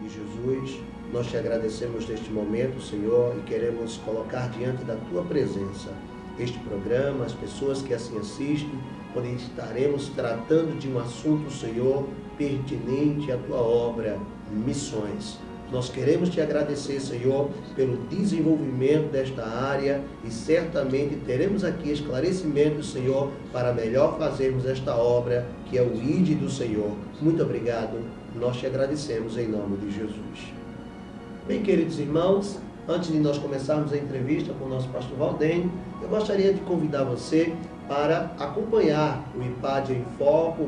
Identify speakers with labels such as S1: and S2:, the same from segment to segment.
S1: de Jesus, nós te agradecemos neste momento, Senhor, e queremos colocar diante da tua presença este programa, as pessoas que assim assistem, onde estaremos tratando de um assunto, Senhor, pertinente à tua obra, missões. Nós queremos te agradecer, Senhor, pelo desenvolvimento desta área e certamente teremos aqui esclarecimentos, Senhor, para melhor fazermos esta obra que é o ID do Senhor. Muito obrigado, nós te agradecemos em nome de Jesus. Bem, queridos irmãos, antes de nós começarmos a entrevista com o nosso pastor Valdênio, eu gostaria de convidar você para acompanhar o IPAD em Foco,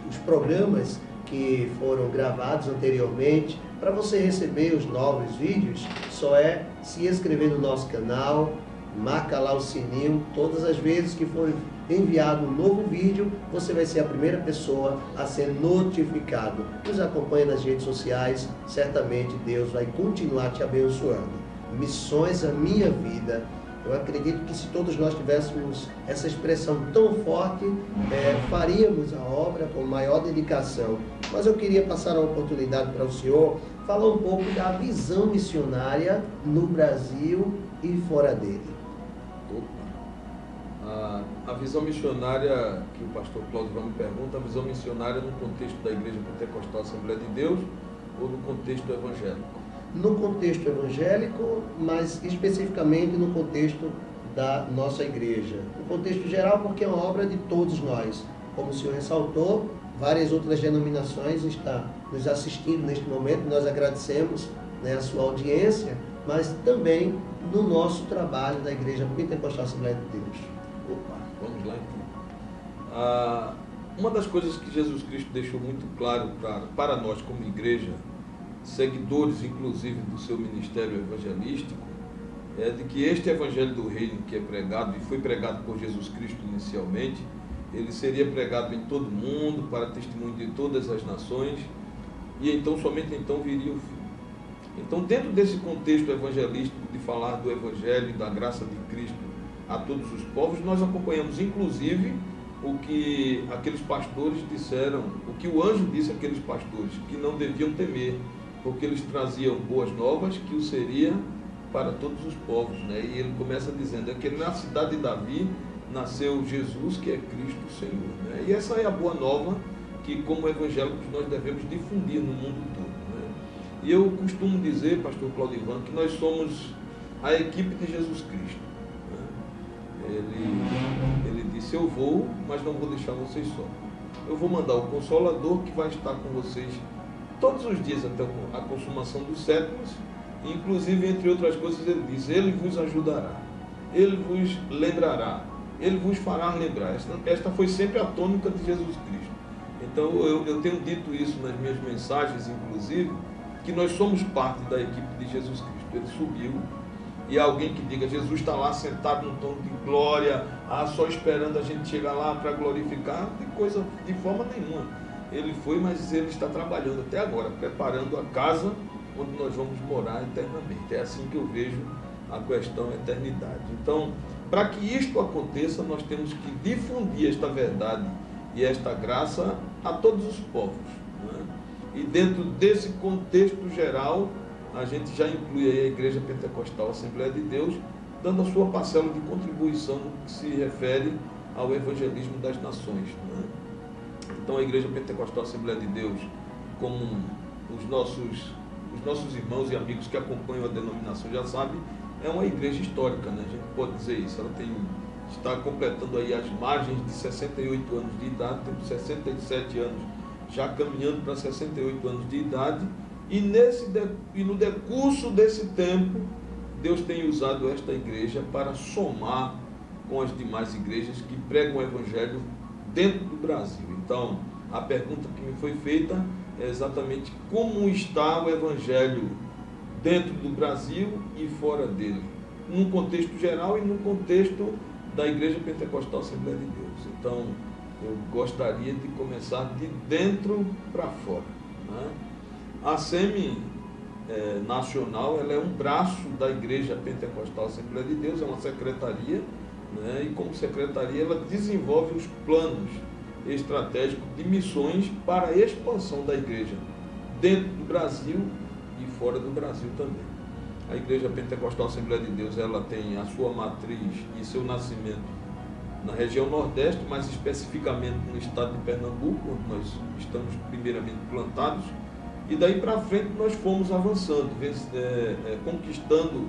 S1: os programas que foram gravados anteriormente. Para você receber os novos vídeos, só é se inscrever no nosso canal, marca lá o sininho. Todas as vezes que for enviado um novo vídeo, você vai ser a primeira pessoa a ser notificado. Nos acompanhe nas redes sociais, certamente Deus vai continuar te abençoando. Missões, a minha vida. Eu acredito que se todos nós tivéssemos essa expressão tão forte, faríamos a obra com maior dedicação. Mas eu queria passar a oportunidade para o senhor falar um pouco da visão missionária no Brasil e fora dele.
S2: A visão missionária que o pastor Cláudio me pergunta, a visão missionária no contexto da Igreja Pentecostal Assembleia de Deus ou no contexto evangélico?
S1: No contexto evangélico, mas especificamente no contexto da nossa igreja. No contexto geral, porque é uma obra de todos nós. Como o senhor ressaltou, várias outras denominações estão nos assistindo neste momento. Nós agradecemos, a sua audiência, mas também no nosso trabalho da Igreja Pentecostal Assembleia de Deus.
S2: Opa, vamos lá então. Uma das coisas que Jesus Cristo deixou muito claro para nós como igreja, seguidores inclusive do seu ministério evangelístico, é de que este evangelho do reino que é pregado e foi pregado por Jesus Cristo inicialmente, ele seria pregado em todo o mundo para testemunho de todas as nações, e então somente então viria o fim. Então, dentro desse contexto evangelístico de falar do evangelho e da graça de Cristo a todos os povos, nós acompanhamos inclusive o que aqueles pastores disseram, o que o anjo disse àqueles pastores, que não deviam temer, porque eles traziam boas novas, que o seria para todos os povos, E ele começa dizendo que na cidade de Davi nasceu Jesus, que é Cristo Senhor, E essa é a boa nova que, como evangélicos, nós devemos difundir no mundo todo, E eu costumo dizer, pastor Cláudio, que nós somos a equipe de Jesus Cristo, Ele disse: eu vou, mas não vou deixar vocês só. Eu vou mandar o Consolador, que vai estar com vocês todos os dias até a consumação dos séculos. Inclusive, entre outras coisas, ele diz: ele vos ajudará, ele vos lembrará, ele vos fará lembrar. Esta foi sempre a tônica de Jesus Cristo. Então eu tenho dito isso nas minhas mensagens, inclusive, que nós somos parte da equipe de Jesus Cristo. Ele subiu, e alguém que diga: Jesus está lá sentado no trono de glória, só esperando a gente chegar lá para glorificar, de forma nenhuma. Ele foi, mas ele está trabalhando até agora, preparando a casa onde nós vamos morar eternamente. É assim que eu vejo a questão eternidade. Então, para que isto aconteça, nós temos que difundir esta verdade e esta graça a todos os povos, E dentro desse contexto geral, a gente já inclui aí a Igreja Pentecostal Assembleia de Deus, dando a sua parcela de contribuição no que se refere ao evangelismo das nações, Então, a Igreja Pentecostal Assembleia de Deus, como os nossos irmãos e amigos que acompanham a denominação já sabem, é uma igreja histórica, A gente pode dizer isso. Ela está completando aí as margens de 68 anos de idade, temos 67 anos, já caminhando para 68 anos de idade, e no decurso desse tempo, Deus tem usado esta igreja para somar com as demais igrejas que pregam o Evangelho dentro do Brasil. Então, a pergunta que me foi feita é exatamente como está o Evangelho dentro do Brasil e fora dele, num contexto geral e num contexto da Igreja Pentecostal Assembleia de Deus. Então, eu gostaria de começar de dentro para fora, A SEMI nacional, ela é um braço da Igreja Pentecostal Assembleia de Deus, é uma secretaria, e como secretaria ela desenvolve os planos estratégicos de missões para a expansão da igreja dentro do Brasil fora do Brasil também. A Igreja Pentecostal Assembleia de Deus, ela tem a sua matriz e seu nascimento na região Nordeste, mais especificamente no estado de Pernambuco, onde nós estamos primeiramente plantados, e daí para frente nós fomos avançando, conquistando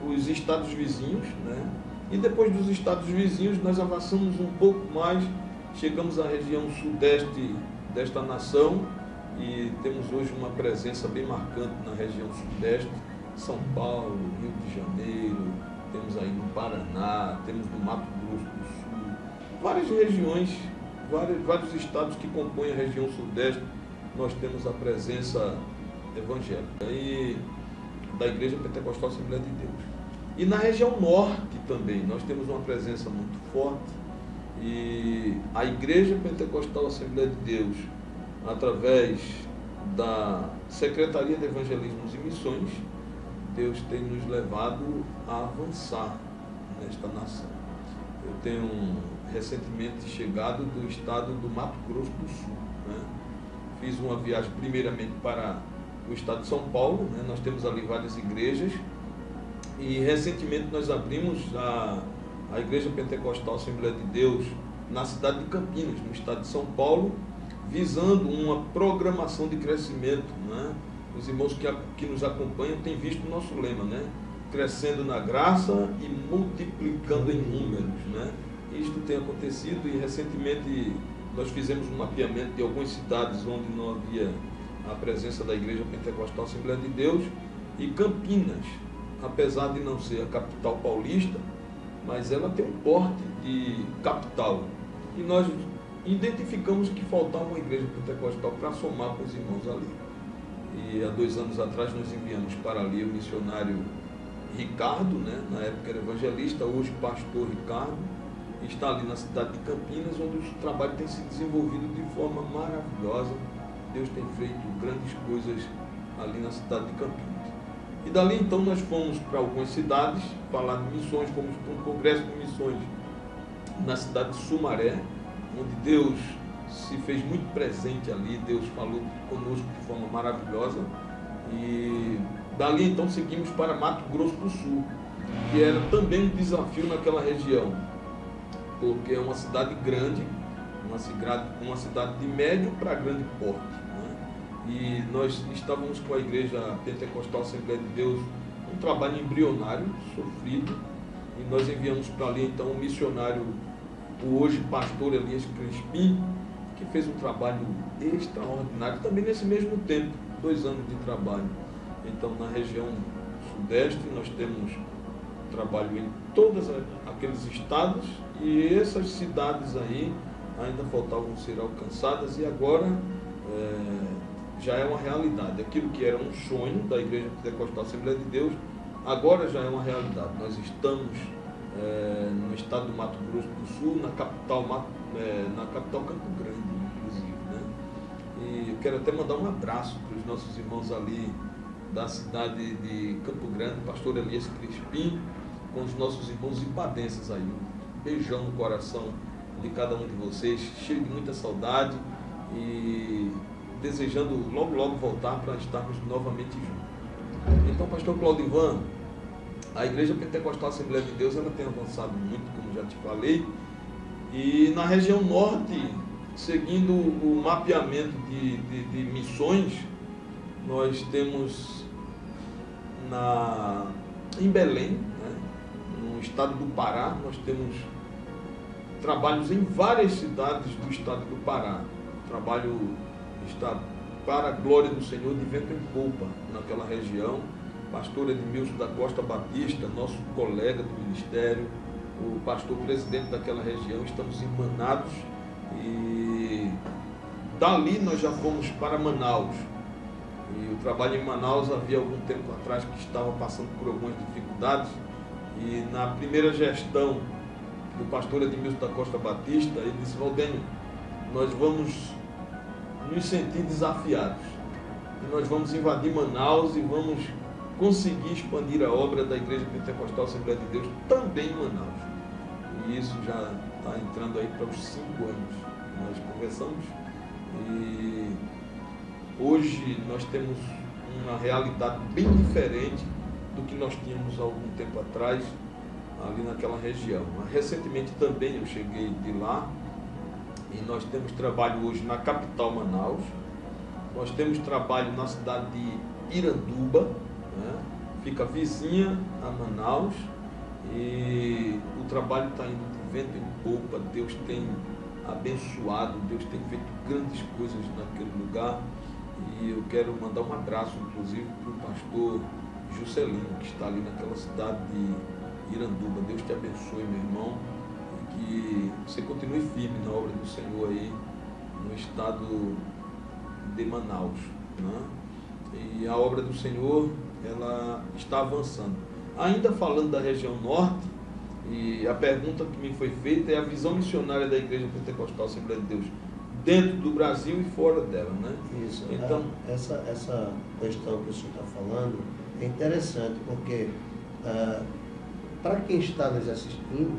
S2: os estados vizinhos, né? E depois dos estados vizinhos nós avançamos um pouco mais, chegamos à região sudeste desta nação e temos hoje uma presença bem marcante na região sudeste, São Paulo, Rio de Janeiro, temos aí no Paraná, temos no Mato Grosso do Sul, várias regiões, vários estados que compõem a região sudeste, nós temos a presença evangélica e da Igreja Pentecostal Assembleia de Deus. E na região norte também, nós temos uma presença muito forte e a Igreja Pentecostal Assembleia de Deus, através da Secretaria de Evangelismo e Missões, Deus tem nos levado a avançar nesta nação. Eu tenho recentemente chegado do estado do Mato Grosso do Sul, né? Fiz uma viagem primeiramente para o estado de São Paulo, né? Nós temos ali várias igrejas e recentemente nós abrimos a Igreja Pentecostal Assembleia de Deus na cidade de Campinas, no estado de São Paulo, visando uma programação de crescimento, né? Os irmãos que nos acompanham têm visto o nosso lema, né? Crescendo na graça e multiplicando em números, né? Isto tem acontecido e recentemente nós fizemos um mapeamento de algumas cidades onde não havia a presença da Igreja Pentecostal Assembleia de Deus, e Campinas, apesar de não ser a capital paulista, mas ela tem um porte de capital. E nós identificamos que faltava uma igreja pentecostal para somar com os irmãos ali. E há 2 anos atrás nós enviamos para ali o missionário Ricardo, né? Na época era evangelista, hoje pastor Ricardo, está ali na cidade de Campinas, onde o trabalho tem se desenvolvido de forma maravilhosa. Deus tem feito grandes coisas ali na cidade de Campinas. E dali então nós fomos para algumas cidades, falar de missões, fomos para um congresso de missões na cidade de Sumaré, onde Deus se fez muito presente ali, Deus falou conosco de forma maravilhosa. E dali então seguimos para Mato Grosso do Sul, que era também um desafio naquela região, porque é uma cidade grande, uma cidade de médio para grande porte, né? E nós estávamos com a Igreja Pentecostal Assembleia de Deus, um trabalho embrionário, sofrido, e nós enviamos para ali então um missionário, o hoje pastor Elias Crispim, que fez um trabalho extraordinário, também nesse mesmo tempo, 2 anos de trabalho. Então na região sudeste nós temos trabalho em todos aqueles estados, e essas cidades aí ainda faltavam ser alcançadas, e agora já é uma realidade. Aquilo que era um sonho da Igreja Pentecostal Assembleia de Deus, agora já é uma realidade. Nós estamos no estado do Mato Grosso do Sul, na capital Campo Grande, inclusive, né? E eu quero até mandar um abraço para os nossos irmãos ali da cidade de Campo Grande, pastor Elias Crispim, com os nossos irmãos ipadenses aí. Um beijão no coração de cada um de vocês, cheio de muita saudade e desejando logo, logo voltar para estarmos novamente juntos. Então, pastor Claudivan, a Igreja Pentecostal Assembleia de Deus, ela tem avançado muito, como já te falei, e na região norte, seguindo o mapeamento de missões, nós temos em Belém, né, no estado do Pará, nós temos trabalhos em várias cidades do estado do Pará. O trabalho está para a glória do Senhor, de vento em polpa naquela região. Pastor Edmilson da Costa Batista, nosso colega do ministério, o pastor presidente daquela região, estamos em Manaus, e dali nós já fomos para Manaus. E o trabalho em Manaus havia algum tempo atrás que estava passando por algumas dificuldades, e na primeira gestão do pastor Edmilson da Costa Batista, ele disse: Valdênio, nós vamos nos sentir desafiados, e nós vamos invadir Manaus e vamos conseguir expandir a obra da Igreja Pentecostal Assembleia de Deus também em Manaus. E isso já está entrando aí para os 5 anos que nós conversamos, e hoje nós temos uma realidade bem diferente do que nós tínhamos há algum tempo atrás, ali naquela região. Recentemente também eu cheguei de lá e nós temos trabalho hoje na capital Manaus, nós temos trabalho na cidade de Iranduba, né? Fica vizinha a Manaus, e o trabalho está indo de vento em popa. Deus tem abençoado, Deus tem feito grandes coisas naquele lugar, e eu quero mandar um abraço inclusive para o pastor Juscelino, que está ali naquela cidade de Iranduba. Deus te abençoe, meu irmão, e que você continue firme na obra do Senhor aí no estado de Manaus, né? E a obra do Senhor, ela está avançando. Ainda falando da região norte, e a pergunta que me foi feita é a visão missionária da Igreja Pentecostal Assembleia de Deus dentro do Brasil e fora dela, né?
S1: Isso.
S2: Então,
S1: essa questão que o senhor está falando é interessante, porque para quem está nos assistindo,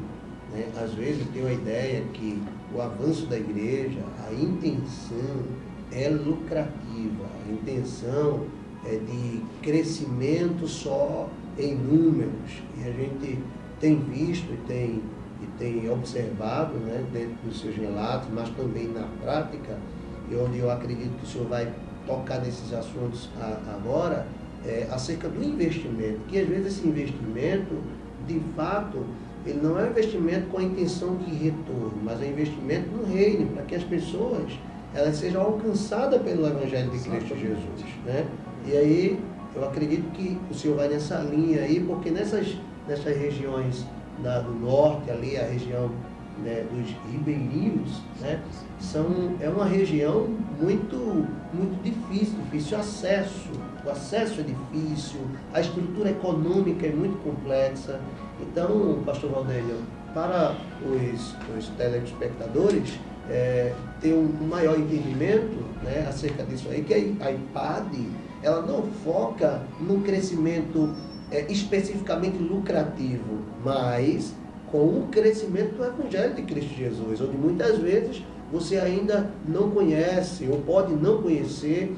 S1: né, às vezes tem uma ideia que o avanço da igreja, a intenção é lucrativa, a intenção é de crescimento só em números, e a gente tem visto e tem observado, né, dentro dos seus relatos, mas também na prática, e onde eu acredito que o senhor vai tocar nesses assuntos agora, acerca do investimento, que às vezes esse investimento, de fato, ele não é um investimento com a intenção de retorno, mas é um investimento no reino, para que as pessoas elas sejam alcançadas pelo Evangelho de Cristo Jesus, né? E aí, eu acredito que o senhor vai nessa linha aí, porque nessas regiões do norte, ali, a região, né, dos ribeirinhos, né, é uma região muito difícil acesso. O acesso é difícil, a estrutura econômica é muito complexa. Então, pastor Valdênio, para os telespectadores ter um maior entendimento, né, acerca disso aí, que a IPAD, ela não foca no crescimento especificamente lucrativo, mas com o crescimento do Evangelho de Cristo Jesus, onde muitas vezes você ainda não conhece ou pode não conhecer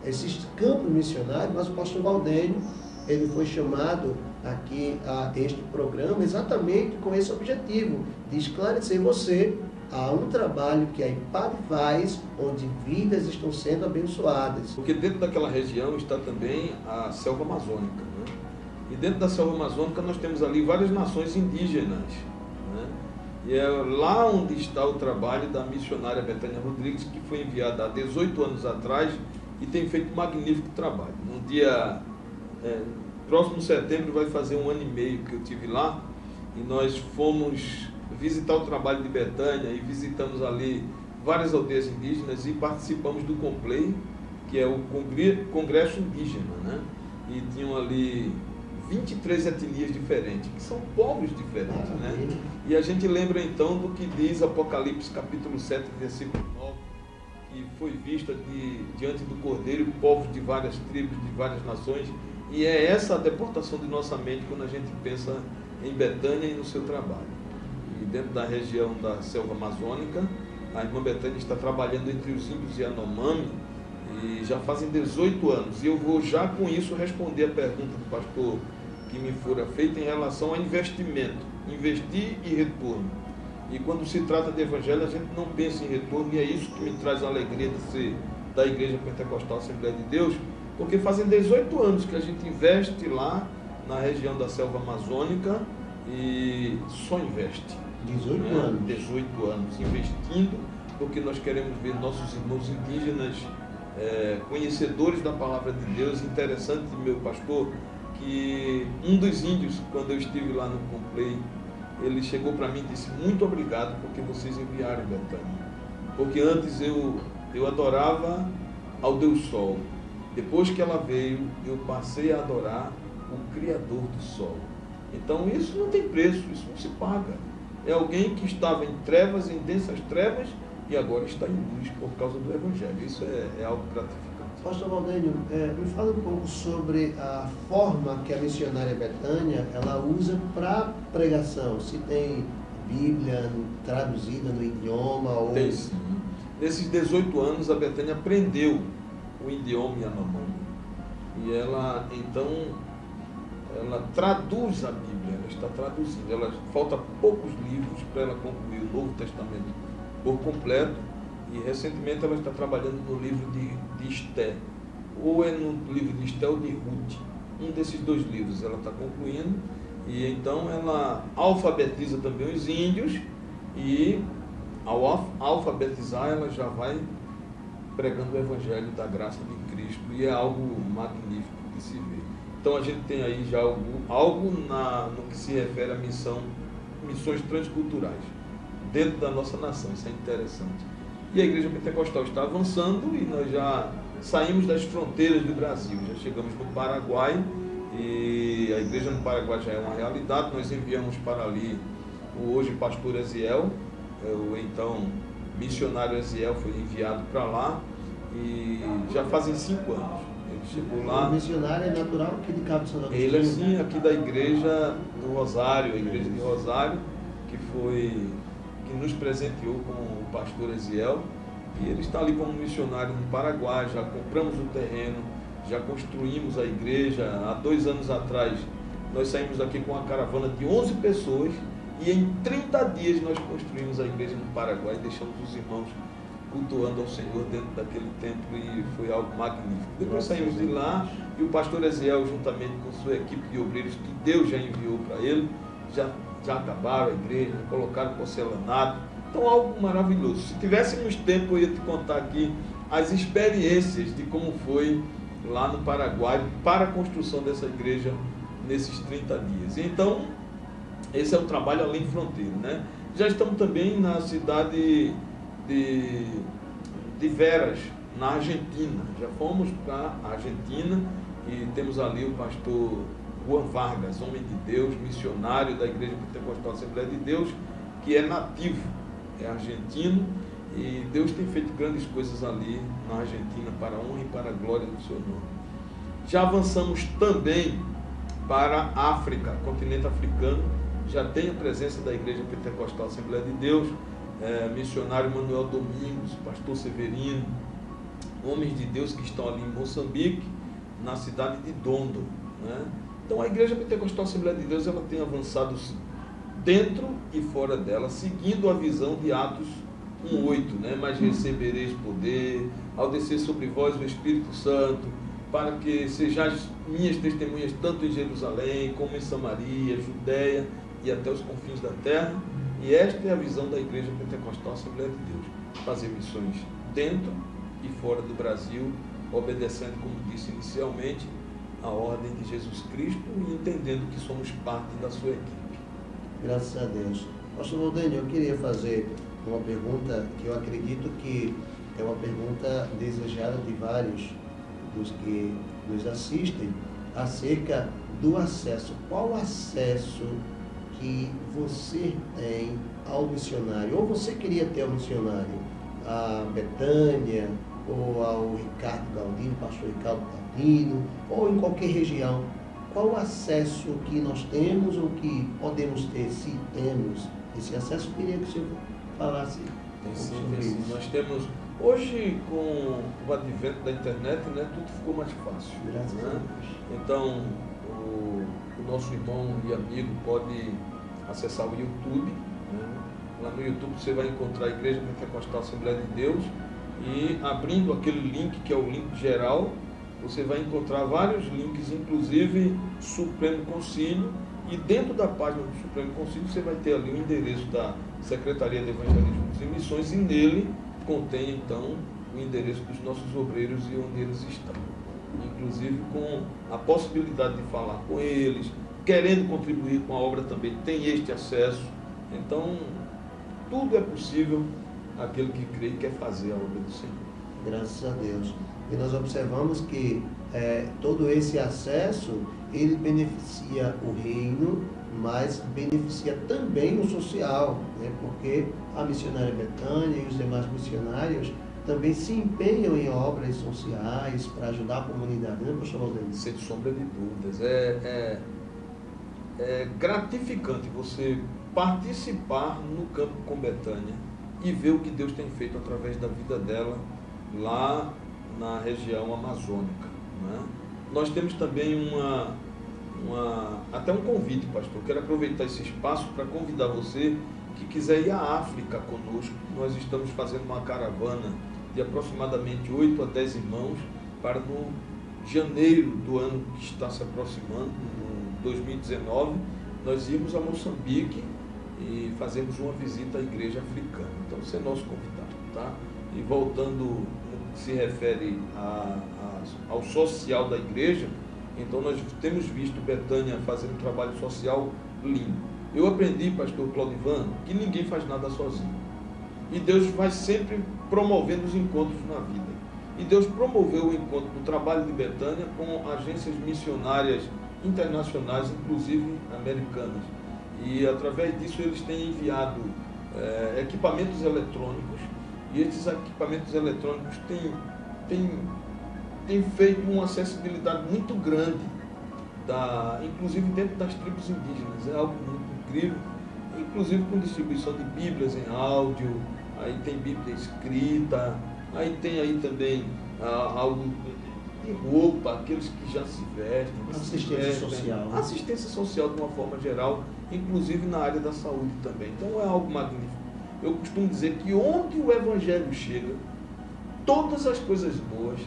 S1: esses campos missionários, mas o pastor Valdênio, ele foi chamado aqui a este programa exatamente com esse objetivo, de esclarecer você a um trabalho que a IPAD faz, onde vidas estão sendo abençoadas.
S2: Porque dentro daquela região está também a selva amazônica, né? E dentro da selva amazônica nós temos ali várias nações indígenas, né? E é lá onde está o trabalho da missionária Betânia Rodrigues, que foi enviada há 18 anos atrás e tem feito um magnífico trabalho. No dia próximo setembro vai fazer 1 ano e meio que eu estive lá, e nós fomos visitar o trabalho de Betânia e visitamos ali várias aldeias indígenas e participamos do Complay, que é o Congresso Indígena, né? E tinham ali 23 etnias diferentes, que são povos diferentes, né? E a gente lembra então do que diz Apocalipse capítulo 7, versículo 9, que foi vista diante do Cordeiro povos de várias tribos, de várias nações, e é essa a deportação de nossa mente quando a gente pensa em Betânia e no seu trabalho. E dentro da região da selva amazônica, a irmã Betânia está trabalhando entre os índios e Yanomami, e já fazem 18 anos. E eu vou já com isso responder a pergunta do pastor que me fora feita em relação a investimento, investir e retorno. E quando se trata de evangelho, a gente não pensa em retorno, e é isso que me traz a alegria de ser da Igreja Pentecostal Assembleia de Deus, porque fazem 18 anos que a gente investe lá na região da selva amazônica e só investe.
S1: 18 anos.
S2: 18 anos investindo, porque nós queremos ver nossos irmãos indígenas conhecedores da palavra de Deus. Interessante, meu pastor, que um dos índios, quando eu estive lá no Complay, ele chegou para mim e disse: muito obrigado porque vocês enviaram Betânia, porque antes eu adorava ao Deus Sol, depois que ela veio eu passei a adorar o Criador do Sol. Então isso não tem preço, isso não se paga. É alguém que estava em trevas, em densas trevas, e agora está em luz por causa do Evangelho. Isso é algo gratificante.
S1: Pastor Valdênio, me fala um pouco sobre a forma que a missionária Betânia ela usa para pregação. Se tem Bíblia traduzida no idioma ou...
S2: Tem sim. Nesses 18 anos a Betânia aprendeu o idioma Yanomami. e ela, então, ela traduz a Bíblia, ela está traduzindo, falta poucos livros para ela concluir o Novo Testamento por completo, e recentemente ela está trabalhando no livro de Esté, ou é no livro de Esté ou de Ruth, um desses dois livros ela está concluindo, e então ela alfabetiza também os índios, e ao alfabetizar ela já vai pregando o Evangelho da graça de Cristo, e é algo magnífico que se vê. Então a gente tem aí já algo no que se refere a missões transculturais dentro da nossa nação. Isso é interessante. E a Igreja Pentecostal está avançando, e nós já saímos das fronteiras do Brasil, já chegamos no Paraguai, e a igreja no Paraguai já é uma realidade. Nós enviamos para ali o hoje pastor Eziel, o então missionário Eziel foi enviado para lá, e já fazem 5 anos. Ele chegou lá.
S1: O missionário é natural aqui de Cabo de São Agostinho?
S2: Ele é sim, aqui da igreja do Rosário, a igreja de Rosário, que nos presenteou com o pastor Eziel, e ele está ali como missionário no Paraguai. Já compramos o terreno, já construímos a igreja. Há 2 anos atrás nós saímos aqui com uma caravana de 11 pessoas, e em 30 dias nós construímos a igreja no Paraguai, deixamos os irmãos cultuando ao Senhor dentro daquele templo, e foi algo magnífico. Depois saímos de lá, e o pastor Eziel, juntamente com sua equipe de obreiros que Deus já enviou para ele, já acabaram a igreja, colocaram porcelanato. Então, algo maravilhoso. Se tivéssemos tempo, eu ia te contar aqui as experiências de como foi lá no Paraguai para a construção dessa igreja nesses 30 dias. Então, esse é o trabalho além fronteira, né? Já estamos também na cidade de Veras, na Argentina. Já fomos para a Argentina, e temos ali o pastor Juan Vargas, homem de Deus, missionário da Igreja Pentecostal Assembleia de Deus, que é nativo, é argentino, e Deus tem feito grandes coisas ali na Argentina para a honra e para a glória do seu nome. Já avançamos também para a África, continente africano. Já tem a presença da Igreja Pentecostal Assembleia de Deus, missionário Manuel Domingos, pastor Severino, homens de Deus que estão ali em Moçambique, na cidade de Dondo, né? Então a Igreja Pentecostal Assembleia de Deus, ela tem avançado dentro e fora dela, seguindo a visão de Atos 1:8, né? Mas recebereis poder ao descer sobre vós o Espírito Santo, para que sejais minhas testemunhas tanto em Jerusalém como em Samaria, Judéia e até os confins da terra. E esta é a visão da Igreja Pentecostal Assembleia de Deus: fazer missões dentro e fora do Brasil, obedecendo, como disse inicialmente, a ordem de Jesus Cristo, e entendendo que somos parte da sua equipe.
S1: Graças a Deus. Pastor Valdênio, eu queria fazer uma pergunta que eu acredito que é uma pergunta desejada de vários dos que nos assistem, acerca do acesso. Qual o acesso que você tem ao missionário, ou você queria ter ao missionário, a Betânia, ou ao Ricardo Galdino, pastor Ricardo Galdino, ou em qualquer região? Qual o acesso que nós temos, ou que podemos ter, se temos esse acesso? Eu queria que o senhor falasse sobre isso.
S2: Nós temos, hoje, com o advento da internet, né, tudo ficou mais fácil.
S1: Graças a
S2: né?
S1: Deus.
S2: Então, o nosso irmão e amigo pode acessar o YouTube, né? Lá no YouTube você vai encontrar a Igreja Pentecostal Assembleia de Deus, e abrindo aquele link, que é o link geral, você vai encontrar vários links, inclusive Supremo Concílio, e dentro da página do Supremo Concílio você vai ter ali o endereço da Secretaria de Evangelismo e Missões, e nele contém então o endereço dos nossos obreiros e onde eles estão, inclusive com a possibilidade de falar com eles, querendo contribuir com a obra também tem este acesso. Então tudo é possível aquele que crê e quer fazer a obra do Senhor.
S1: Graças a Deus. E nós observamos que todo esse acesso, ele beneficia o reino, mas beneficia também o social, né? Porque a missionária Betânia e os demais missionários também se empenham em obras sociais para ajudar a comunidade, né, pastor Valdênio?
S2: Sem sombra de dúvidas. É gratificante você participar no campo com Betânia e ver o que Deus tem feito através da vida dela lá na região amazônica, né? Nós temos também até um convite, pastor. Quero aproveitar esse espaço para convidar você que quiser ir à África conosco. Nós estamos fazendo uma caravana de aproximadamente 8 a 10 irmãos para no janeiro do ano que está se aproximando, em 2019, nós irmos a Moçambique e fazemos uma visita à igreja africana. Então você é nosso convidado, tá? E voltando no que se refere ao social da igreja, então nós temos visto Betânia fazendo um trabalho social lindo. Eu aprendi, pastor Claudivan, que ninguém faz nada sozinho. E Deus vai sempre promovendo os encontros na vida. E Deus promoveu o encontro do trabalho de Betânia com agências missionárias internacionais, inclusive americanas. E através disso eles têm enviado equipamentos eletrônicos, e esses equipamentos eletrônicos têm feito uma acessibilidade muito grande, inclusive dentro das tribos indígenas. É algo muito incrível, inclusive com distribuição de Bíblias em áudio, aí tem Bíblia escrita, aí tem aí também algo de roupa, aqueles que já se vestem.
S1: Assistência social.
S2: Assistência social de uma forma geral, inclusive na área da saúde também. Então é algo magnífico. Eu costumo dizer que onde o Evangelho chega, todas as coisas boas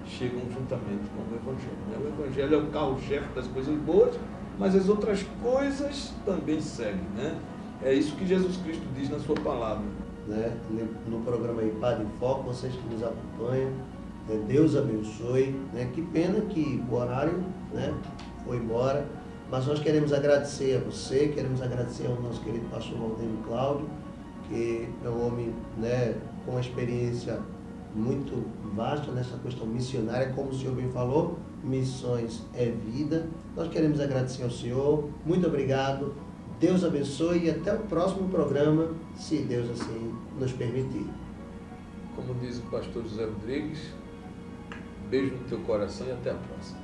S2: chegam juntamente com o Evangelho. O Evangelho é o carro-chefe das coisas boas, mas as outras coisas também seguem, né? É isso que Jesus Cristo diz na sua palavra.
S1: Né? No programa aí Padre em Foco, vocês que nos acompanham, Deus abençoe, né? Que pena que o horário, né, foi embora, mas nós queremos agradecer a você, queremos agradecer ao nosso querido pastor Valdênio Cláudio, que é um homem, né, com uma experiência muito vasta nessa questão missionária, como o senhor bem falou, missões é vida. Nós queremos agradecer ao senhor, muito obrigado, Deus abençoe e até o próximo programa, se Deus assim nos permitir.
S2: Como diz o pastor José Rodrigues, beijo no teu coração e até a próxima.